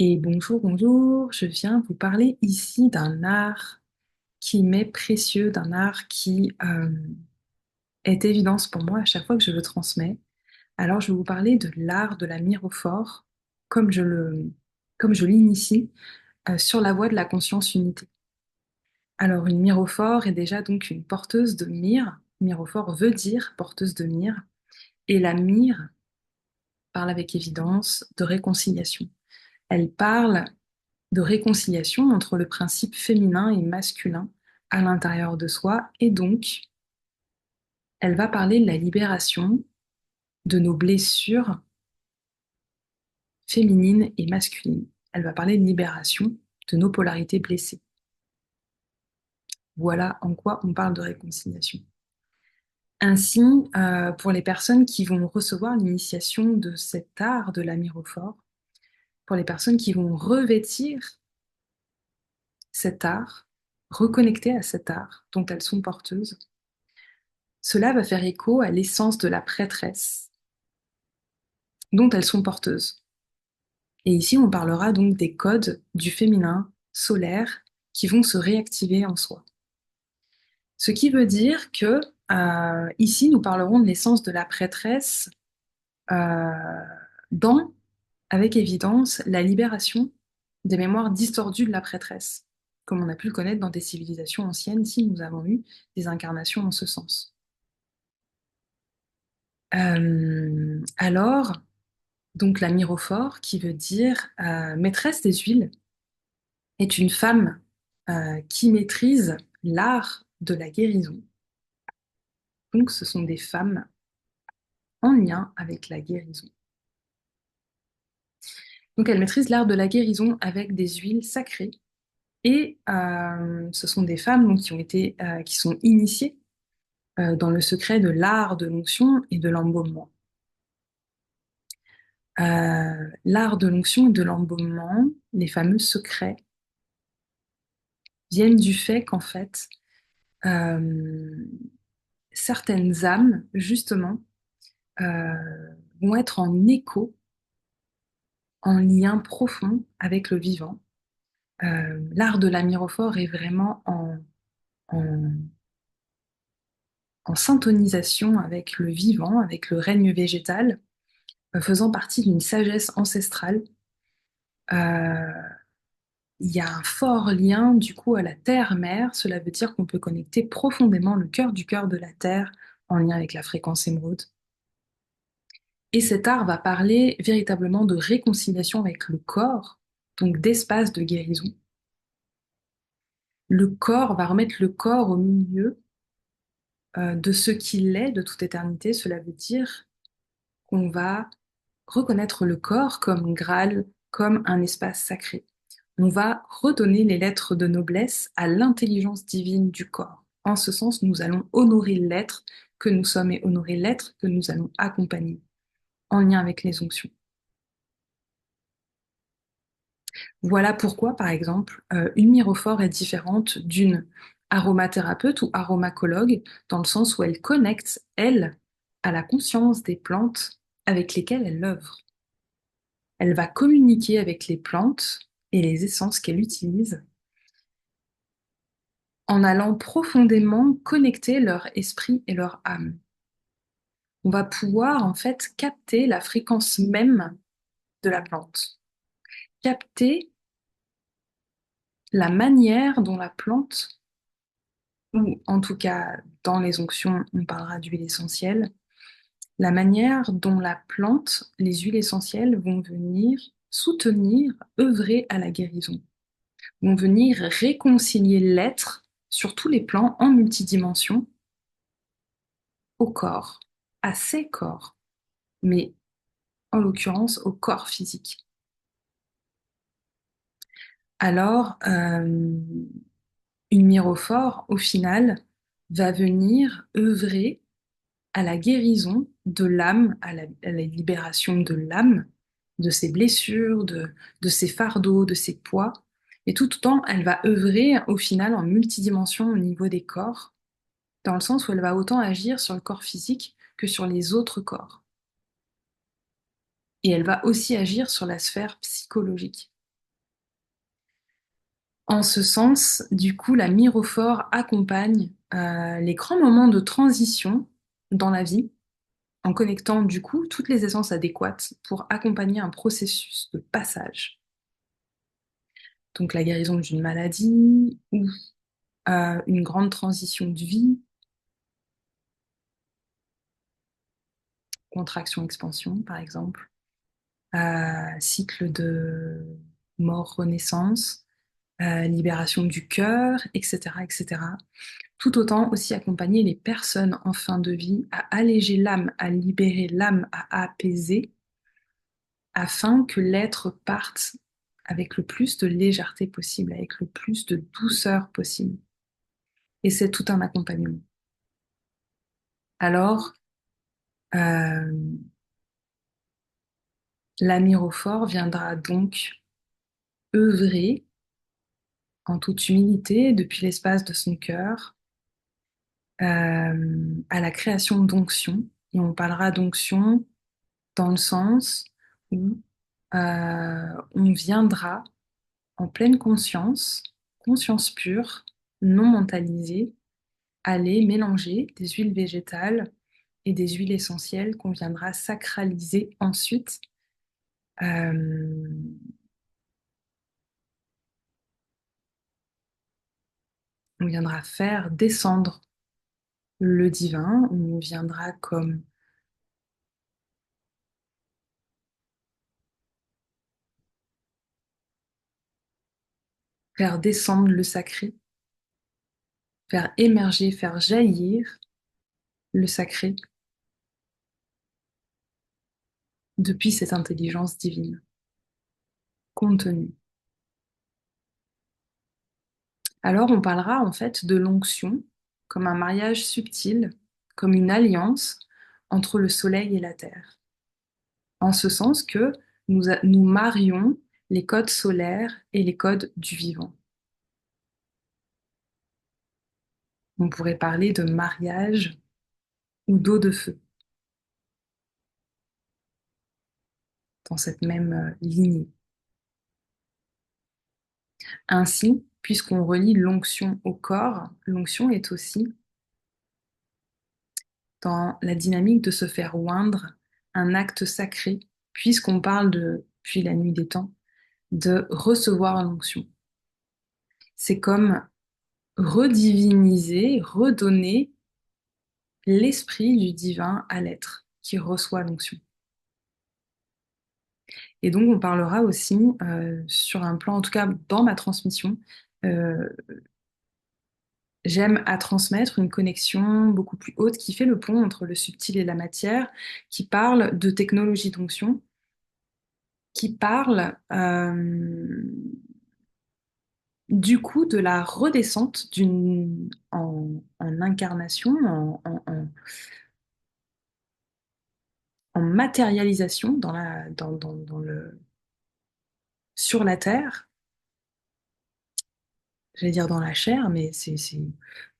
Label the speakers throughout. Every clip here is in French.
Speaker 1: Et bonjour, bonjour, je viens vous parler ici d'un art qui m'est précieux, d'un art qui est évidence pour moi à chaque fois que je le transmets. Alors je vais vous parler de l'art de la myrophore, comme je comme je l'initie sur la voie de la conscience unité. Alors une myrophore est déjà donc une porteuse de myrrhe. Myrophore veut dire porteuse de myrrhe, et la myrrhe parle avec évidence de réconciliation. Elle parle de réconciliation entre le principe féminin et masculin à l'intérieur de soi, et donc elle va parler de la libération de nos blessures féminines et masculines. Elle va parler de libération de nos polarités blessées. Voilà en quoi on parle de réconciliation. Ainsi, pour les personnes qui vont recevoir l'initiation de cet art de la myrophore, pour les personnes qui vont revêtir cet art, reconnecter à cet art dont elles sont porteuses, cela va faire écho à l'essence de la prêtresse dont elles sont porteuses. Et ici, on parlera donc des codes du féminin solaire qui vont se réactiver en soi. Ce qui veut dire que ici, nous parlerons de l'essence de la prêtresse euh, dans, avec évidence, la libération des mémoires distordues de la prêtresse, comme on a pu le connaître dans des civilisations anciennes si nous avons eu des incarnations en ce sens. Alors, donc la myrophore, qui veut dire maîtresse des huiles, est une femme qui maîtrise l'art de la guérison. Donc ce sont des femmes en lien avec la guérison. Donc elles maîtrisent l'art de la guérison avec des huiles sacrées. Et ce sont des femmes donc, qui sont initiées dans le secret de l'art de l'onction et de l'embaumement. L'art de l'onction et de l'embaumement, les fameux secrets, viennent du fait qu'en fait, euh, certaines âmes, justement, euh, vont être en écho, en lien profond avec le vivant. L'art de la myrophore est vraiment en, en syntonisation avec le vivant, avec le règne végétal, faisant partie d'une sagesse ancestrale. Euh, il y a un fort lien du coup à la terre-mère. Cela veut dire qu'on peut connecter profondément le cœur du cœur de la terre en lien avec la fréquence émeraude. Et cet art va parler véritablement de réconciliation avec le corps, donc d'espace de guérison. Le corps va remettre le corps au milieu de ce qu'il est de toute éternité. Cela veut dire qu'on va reconnaître le corps comme Graal, comme un espace sacré. On va redonner les lettres de noblesse à l'intelligence divine du corps. En ce sens, nous allons honorer l'être que nous sommes et honorer l'être que nous allons accompagner en lien avec les onctions. Voilà pourquoi, par exemple, une myrophore est différente d'une aromathérapeute ou aromacologue, dans le sens où elle connecte, elle, à la conscience des plantes avec lesquelles elle œuvre. Elle va communiquer avec les plantes et les essences qu'elle utilise en allant profondément connecter leur esprit et leur âme. On va pouvoir en fait capter la fréquence même de la plante, capter la manière dont la plante, ou en tout cas dans les onctions, on parlera d'huile essentielle, la manière dont la plante, les huiles essentielles vont venir soutenir, œuvrer à la guérison, vont venir réconcilier l'être sur tous les plans en multidimension au corps, à ses corps, mais en l'occurrence au corps physique. Alors, une myrophore, au final, va venir œuvrer à la guérison de l'âme, à la libération de l'âme, de ses blessures, de ses fardeaux, de ses poids. Et tout autant, elle va œuvrer au final en multidimension au niveau des corps, dans le sens où elle va autant agir sur le corps physique que sur les autres corps. Et elle va aussi agir sur la sphère psychologique. En ce sens, du coup, la myrophore accompagne les grands moments de transition dans la vie en connectant du coup toutes les essences adéquates pour accompagner un processus de passage. Donc la guérison d'une maladie ou une grande transition de vie, contraction-expansion par exemple, cycle de mort-renaissance, libération du cœur, etc., etc. Tout autant aussi accompagner les personnes en fin de vie à alléger l'âme, à libérer l'âme, à apaiser, afin que l'être parte avec le plus de légèreté possible, avec le plus de douceur possible. Et c'est tout un accompagnement. Alors, euh, l'ami Rofort viendra donc œuvrer en toute humilité depuis l'espace de son cœur à la création d'onction. Et on parlera d'onction dans le sens où on viendra en pleine conscience, conscience pure, non mentalisée, aller mélanger des huiles végétales et des huiles essentielles qu'on viendra sacraliser ensuite. Euh, on viendra faire descendre le divin, on viendra comme faire descendre le sacré, faire émerger, faire jaillir le sacré depuis cette intelligence divine contenue. Alors on parlera en fait de l'onction comme un mariage subtil, comme une alliance entre le soleil et la terre, en ce sens que nous marions les codes solaires et les codes du vivant. On pourrait parler de mariage ou d'eau de feu dans cette même lignée. Ainsi, puisqu'on relie l'onction au corps, l'onction est aussi dans la dynamique de se faire oindre un acte sacré, puisqu'on parle depuis la nuit des temps, de recevoir l'onction. C'est comme rediviniser, redonner l'esprit du divin à l'être qui reçoit l'onction. Et donc on parlera aussi sur un plan, en tout cas dans ma transmission, euh, j'aime à transmettre une connexion beaucoup plus haute qui fait le pont entre le subtil et la matière, qui parle de technologie d'onction, qui parle du coup de la redescente en incarnation, en matérialisation sur la terre, j'allais dire dans la chair, mais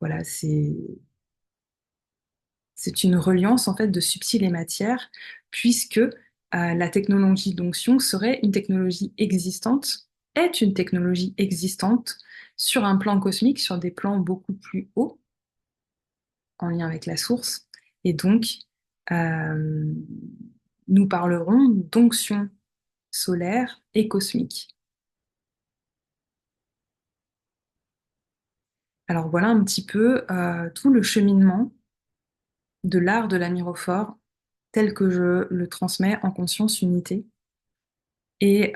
Speaker 1: voilà, c'est une reliance en fait de subtil et matière, puisque la technologie d'onction serait une technologie existante, est une technologie existante sur un plan cosmique, sur des plans beaucoup plus hauts, en lien avec la source. Et donc, euh, nous parlerons d'onction solaire et cosmique. Alors voilà un petit peu tout le cheminement de l'art de la myrophore tel que je le transmets en conscience unité. Et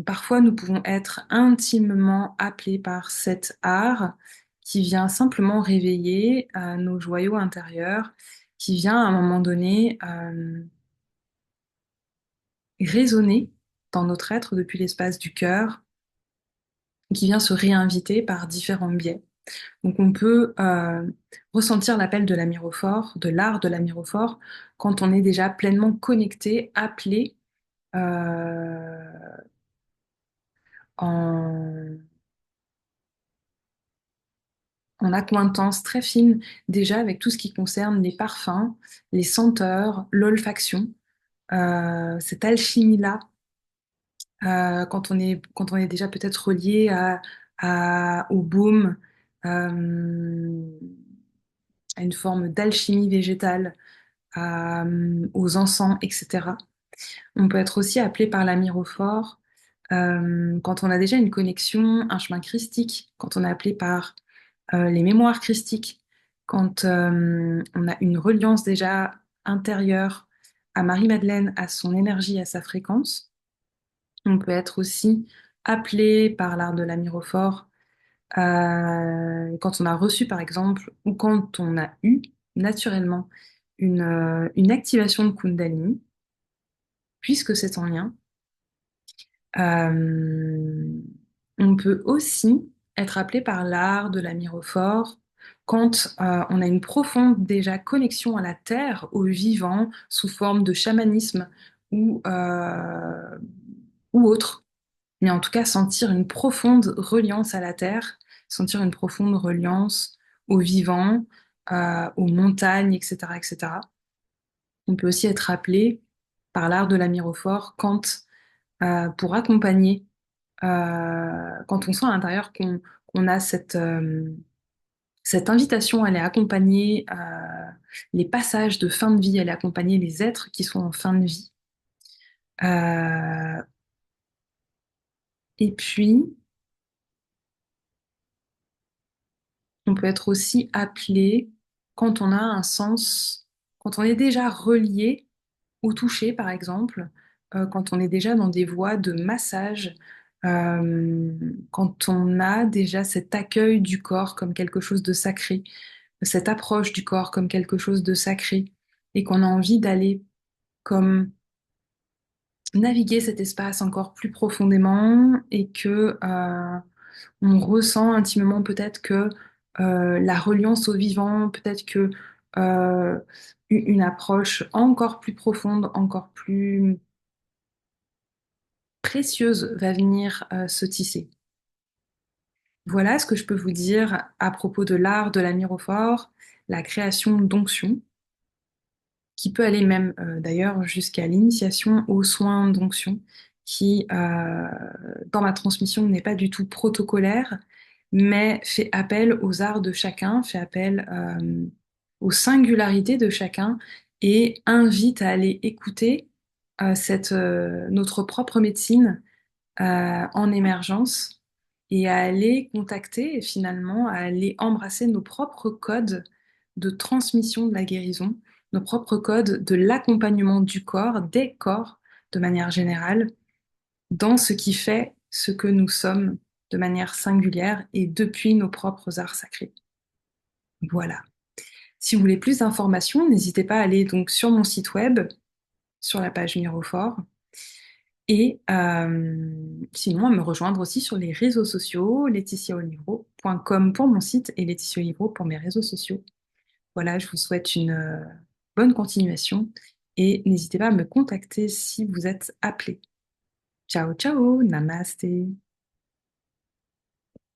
Speaker 1: parfois, nous pouvons être intimement appelés par cet art qui vient simplement réveiller nos joyaux intérieurs, qui vient à un moment donné résonner dans notre être depuis l'espace du cœur, qui vient se réinviter par différents biais. Donc on peut ressentir l'appel de la myrophore, de l'art de la myrophore, quand on est déjà pleinement connecté, appelé euh, en, en accointance très fine déjà avec tout ce qui concerne les parfums, les senteurs, l'olfaction, cette alchimie-là, quand on est déjà peut-être relié au baume, euh, à une forme d'alchimie végétale, aux encens, etc. On peut être aussi appelé par la myrophore quand on a déjà une connexion, un chemin christique, quand on est appelé par les mémoires christiques, quand on a une reliance déjà intérieure à Marie-Madeleine, à son énergie, à sa fréquence. On peut être aussi appelé par l'art de la myrophore quand on a reçu, par exemple, ou quand on a eu naturellement une activation de Kundalini, puisque c'est en lien. Euh, on peut aussi être appelé par l'art de la myrophore quand on a une profonde déjà connexion à la terre, au vivant, sous forme de chamanisme ou, euh, ou autre. Mais en tout cas, sentir une profonde reliance à la terre, sentir une profonde reliance au vivant, aux montagnes, etc., etc. On peut aussi être appelé par l'art de la myrophore quand, pour accompagner quand on sent à l'intérieur qu'on a cette invitation, elle est accompagnée, les passages de fin de vie, elle est accompagnée les êtres qui sont en fin de vie. Euh, et puis, on peut être aussi appelé quand on a un sens, quand on est déjà relié au toucher, par exemple, quand on est déjà dans des voies de massage, quand on a déjà cet accueil du corps comme quelque chose de sacré, cette approche du corps comme quelque chose de sacré, et qu'on a envie d'aller comme naviguer cet espace encore plus profondément, et que on ressent intimement peut-être que la reliance au vivant, peut-être que euh, une approche encore plus profonde, encore plus précieuse va venir se tisser. Voilà ce que je peux vous dire à propos de l'art de la myrophore, la création d'onction, qui peut aller même d'ailleurs jusqu'à l'initiation aux soins d'onction, qui dans ma transmission n'est pas du tout protocolaire, mais fait appel aux arts de chacun, fait appel aux singularités de chacun et invite à aller écouter notre propre médecine en émergence et à aller contacter et finalement à aller embrasser nos propres codes de transmission de la guérison, nos propres codes de l'accompagnement du corps, des corps de manière générale, dans ce qui fait ce que nous sommes de manière singulière et depuis nos propres arts sacrés. Voilà. Si vous voulez plus d'informations, n'hésitez pas à aller donc sur mon site web, sur la page Mirophore, et sinon, à me rejoindre aussi sur les réseaux sociaux, laetitiaolivro.com pour mon site et Laetitia Olivro pour mes réseaux sociaux. Voilà, je vous souhaite une bonne continuation et n'hésitez pas à me contacter si vous êtes appelé. Ciao, ciao, namaste.